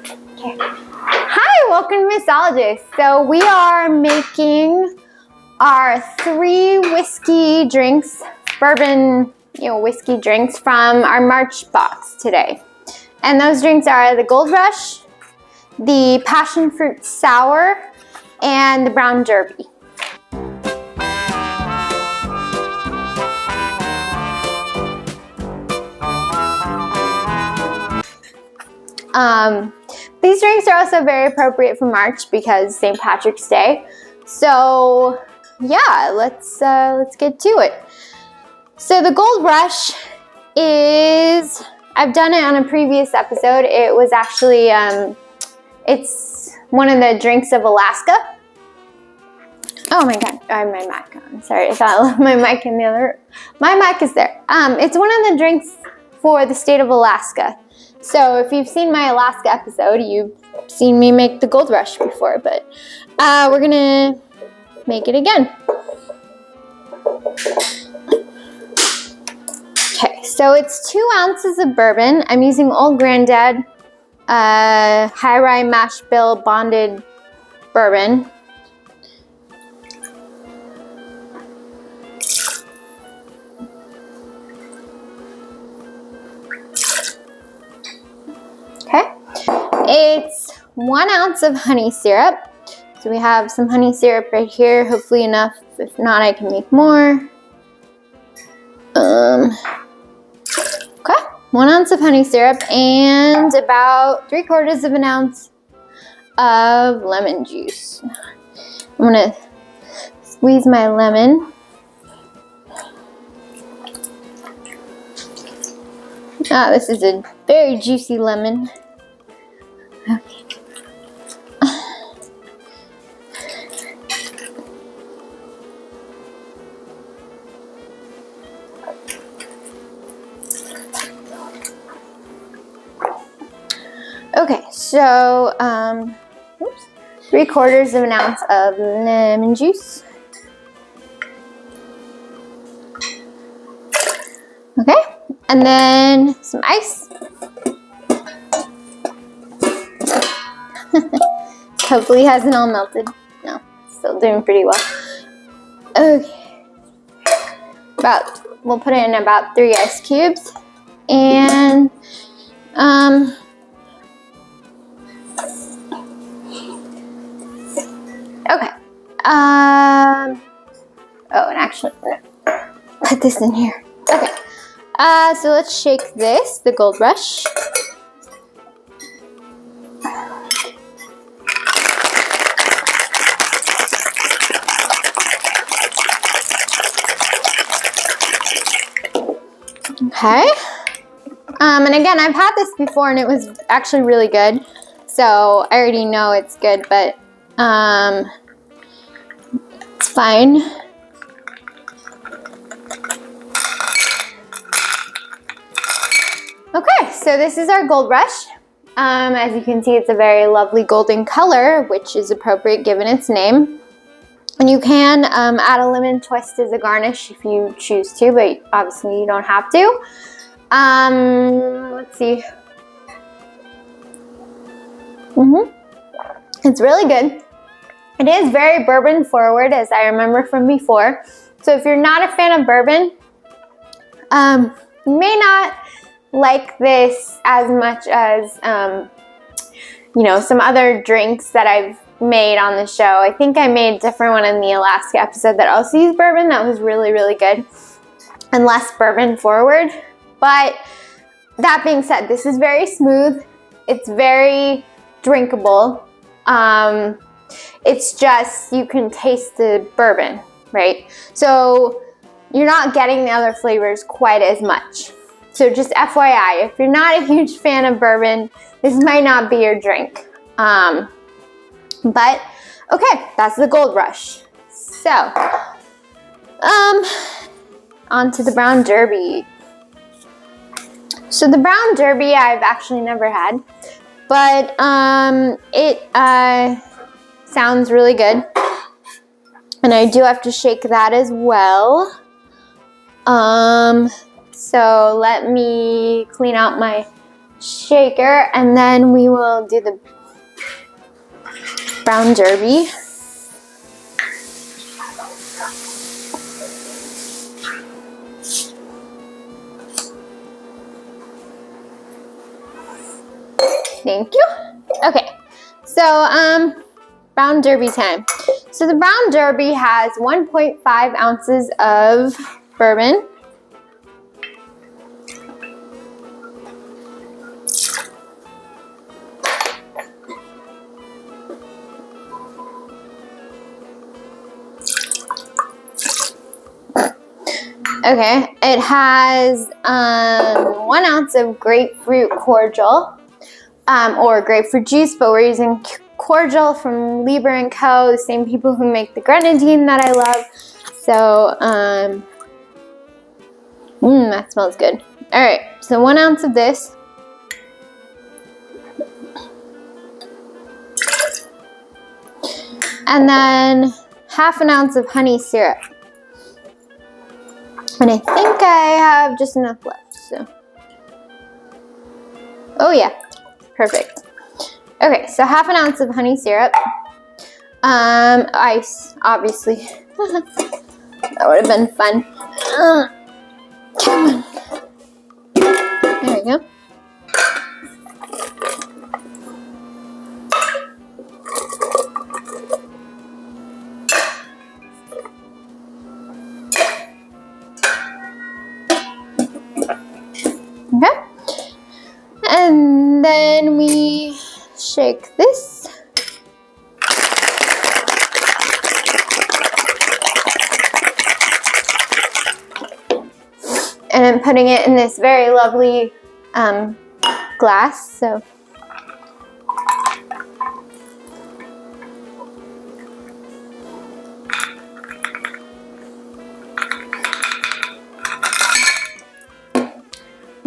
Okay. Hi, welcome to Missologist. So we are making our 3 whiskey drinks, bourbon, whiskey drinks from our March box today. And those drinks are the Gold Rush, the Passionfruit Sour, and the Brown Derby. These drinks are also very appropriate for March because St. Patrick's Day. So yeah, let's get to it. So the Gold Rush is, I've done it on a previous episode. It was actually, it's one of the drinks of Alaska. Oh my God, I have my mic on. Sorry, I thought I left my mic in the other room. My mic is there. It's one of the drinks for the state of Alaska. So if you've seen my Alaska episode, you've seen me make the Gold Rush before, but we're gonna make it again. Okay, so it's 2 ounces of bourbon. I'm using Old Grandad high rye mash bill bonded bourbon. It's 1 ounce of honey syrup. So we have some honey syrup right here, hopefully enough. If not, I can make more. Okay, 1 ounce of honey syrup and about 3/4 of an ounce of lemon juice. I'm gonna squeeze my lemon. This is a very juicy lemon. Okay. Okay, so 3/4 of an ounce of lemon juice. Okay, and then some ice. Hopefully it hasn't all melted. No, still doing pretty well. Okay. We'll put in about 3 ice cubes. And okay. And actually put this in here. Okay. So let's shake this, the Gold Rush. Okay. And again, I've had this before and it was actually really good. So I already know it's good, but it's fine. Okay, so this is our Gold Rush. As you can see, it's a very lovely golden color, which is appropriate given its name. And you can add a lemon twist as a garnish if you choose to, but obviously you don't have to. Let's see. It's really good. It is very bourbon forward, as I remember from before. So if you're not a fan of bourbon, you may not like this as much as some other drinks that I've made on the show. I think I made a different one in the Alaska episode that also used bourbon. That was really, really good and less bourbon forward. But that being said, this is very smooth. It's very drinkable. It's just, you can taste the bourbon, right? So you're not getting the other flavors quite as much. So just FYI, if you're not a huge fan of bourbon, this might not be your drink. But okay, that's the Gold Rush. So, on to the Brown Derby. So the Brown Derby I've actually never had, but it sounds really good. And I do have to shake that as well. So let me clean out my shaker, and then we will do the brown derby. Thank you. Okay, so brown derby time. So the brown derby has 1.5 ounces of bourbon. Okay, it has 1 ounce of grapefruit cordial, or grapefruit juice, but we're using cordial from Lieber & Co., the same people who make the grenadine that I love. So, that smells good. All right, so 1 ounce of this. And then half an ounce of honey syrup. And I think I have just enough left, so. Oh yeah, perfect. Okay, so half an ounce of honey syrup. Ice, obviously. That would have been fun. Come on. There we go. Okay. And then we shake this. And I'm putting it in this very lovely glass, so.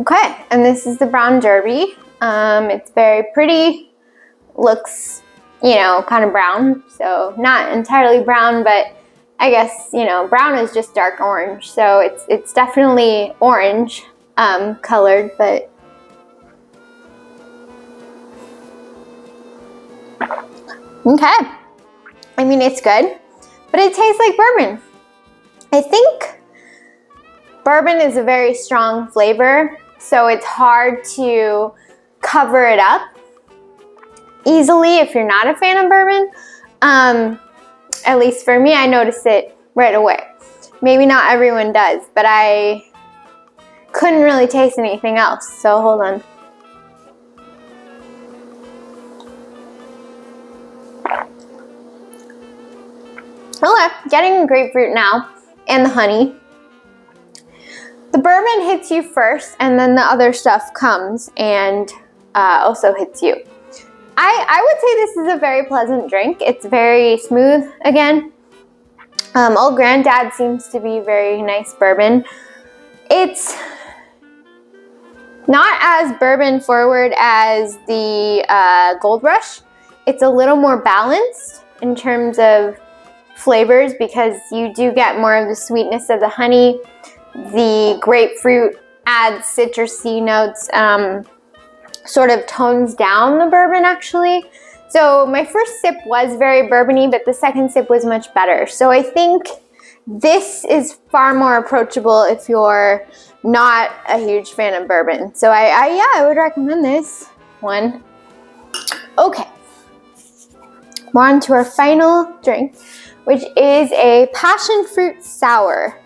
Okay, and this is the brown derby. It's very pretty, looks, you know, kind of brown, so not entirely brown, but I guess, you know, brown is just dark orange, so it's definitely orange colored, but okay. I mean, it's good, but it tastes like bourbon. I think bourbon is a very strong flavor, so it's hard to cover it up easily if you're not a fan of bourbon. At least for me, I notice it right away. Maybe not everyone does, but I couldn't really taste anything else, so hold on. Okay, getting the grapefruit now and the honey. The bourbon hits you first, and then the other stuff comes and also hits you. I would say this is a very pleasant drink. It's very smooth again. Old Granddad seems to be very nice bourbon. It's not as bourbon forward as the Gold Rush. It's a little more balanced in terms of flavors because you do get more of the sweetness of the honey. The grapefruit adds citrusy notes, sort of tones down the bourbon actually. So my first sip was very bourbony, but the second sip was much better. So I think this is far more approachable if you're not a huge fan of bourbon. So I would recommend this one. Okay, we're on to our final drink, which is a Passionfruit Sour.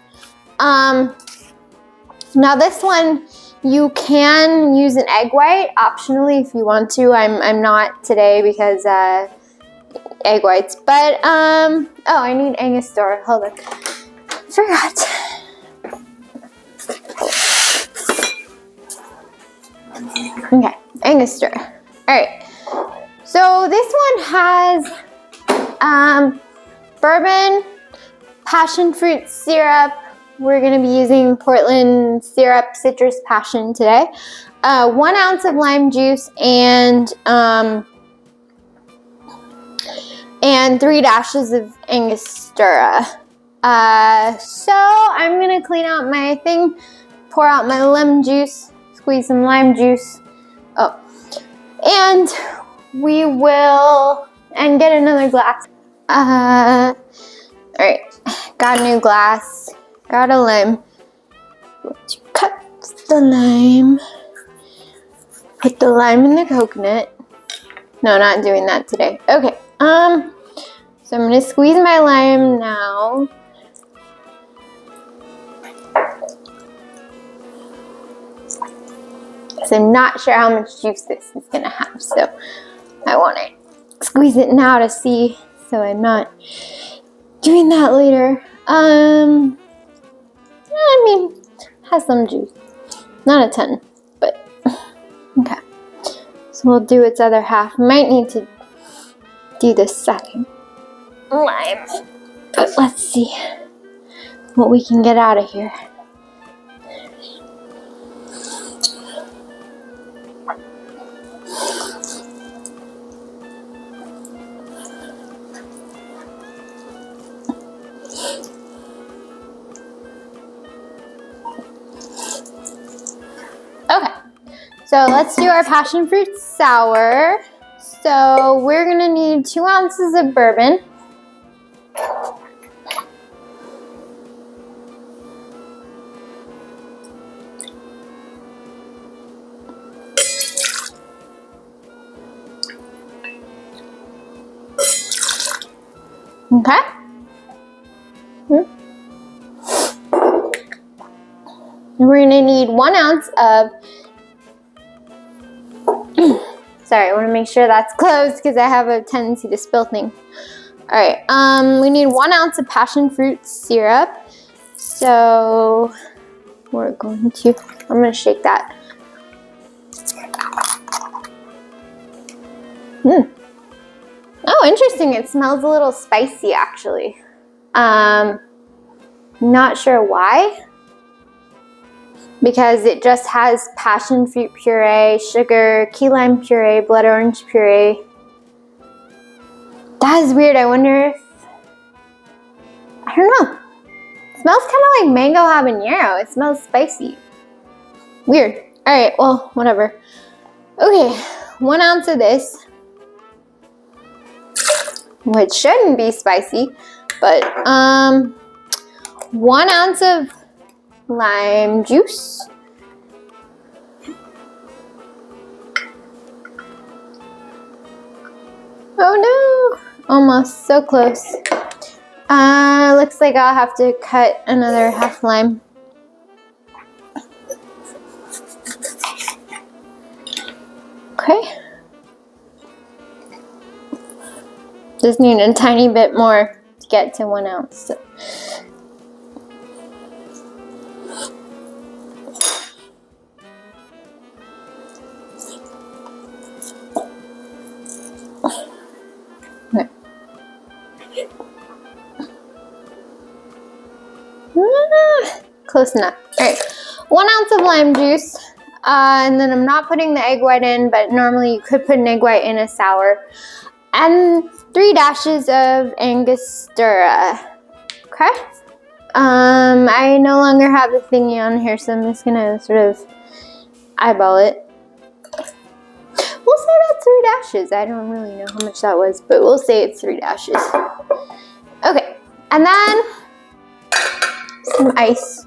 Now this one, you can use an egg white optionally if you want to. I'm not today because egg whites, but oh, I need Angostura. Hold on, forgot. Okay, Angostura. All right. So this one has bourbon, passion fruit syrup. We're going to be using Portland syrup citrus passion today. 1 ounce of lime juice and 3 dashes of Angostura. So I'm going to clean out my thing, pour out my lemon juice, squeeze some lime juice. Oh, And we will, and get another glass. All right, got a new glass, got a lime. Let's cut the lime, put the lime in the coconut. No, not doing that today. Okay, so I'm gonna squeeze my lime now. Because I'm not sure how much juice this is gonna have, so I wanna squeeze it now to see, so I'm not doing that later. I mean, has some juice. Not a ton, but okay. So we'll do its other half. Might need to do the second lime, but let's see what we can get out of here. Okay, so let's do our Passionfruit Sour. So we're gonna need 2 ounces of bourbon. Okay. And we're gonna need 1 ounce of, sorry, I wanna make sure that's closed because I have a tendency to spill things. All right, we need 1 ounce of passion fruit syrup. So I'm gonna shake that. Oh, interesting, it smells a little spicy actually. Not sure why. Because it just has passion fruit puree, sugar, key lime puree, blood orange puree. That is weird. I wonder if, I don't know. It smells kind of like mango habanero. It smells spicy. Weird. All right, well, whatever. Okay, 1 ounce of this, which shouldn't be spicy, but 1 ounce of lime juice. Oh no, almost, so close. Looks like I'll have to cut another half lime. Okay. Just need a tiny bit more to get to 1 ounce. So. Close enough. All right, 1 ounce of lime juice, and then I'm not putting the egg white in, but normally you could put an egg white in a sour, and 3 dashes of Angostura. Okay. I no longer have the thingy on here, so I'm just gonna sort of eyeball it. We'll say that's 3 dashes. I don't really know how much that was, but we'll say it's 3 dashes. Okay, and then some ice.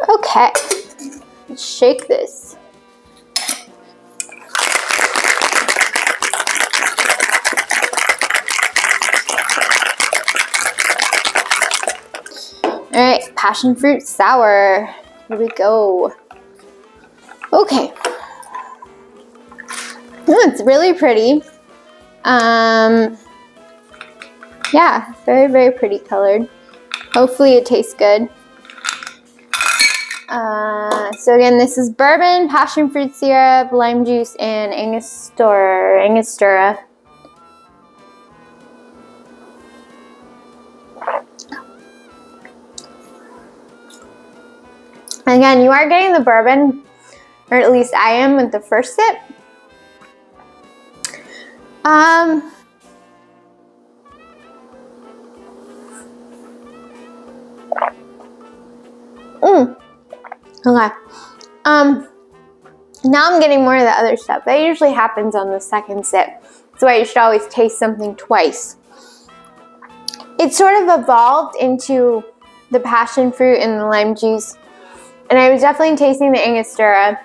Okay, let's shake this. All right, passion fruit sour. Here we go. Okay. Oh, it's really pretty. Yeah, very, very pretty colored. Hopefully it tastes good. So again, this is bourbon, passion fruit syrup, lime juice, and Angostura. Again, you are getting the bourbon, or at least I am with the first sip. Okay. Now I'm getting more of the other stuff. That usually happens on the second sip. That's why you should always taste something twice. It sort of evolved into the passion fruit and the lime juice. And I was definitely tasting the Angostura.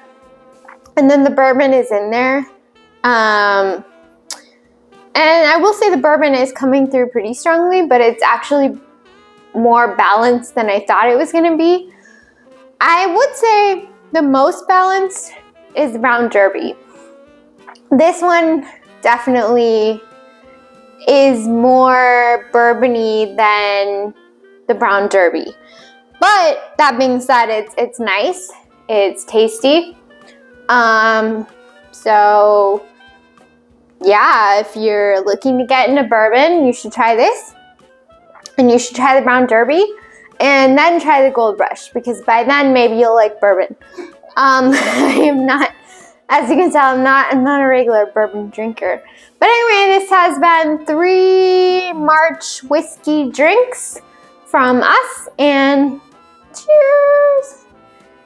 And then the bourbon is in there. And I will say the bourbon is coming through pretty strongly, but it's actually more balanced than I thought it was going to be. I would say the most balanced is Brown Derby. This one definitely is more bourbony than the Brown Derby. But that being said, it's nice. It's tasty. So yeah, if you're looking to get into bourbon, you should try this. And you should try the Brown Derby. And then try the Gold Rush, because by then maybe you'll like bourbon. I am not, as you can tell, I'm not a regular bourbon drinker. But anyway, this has been 3 March whiskey drinks from us, and cheers!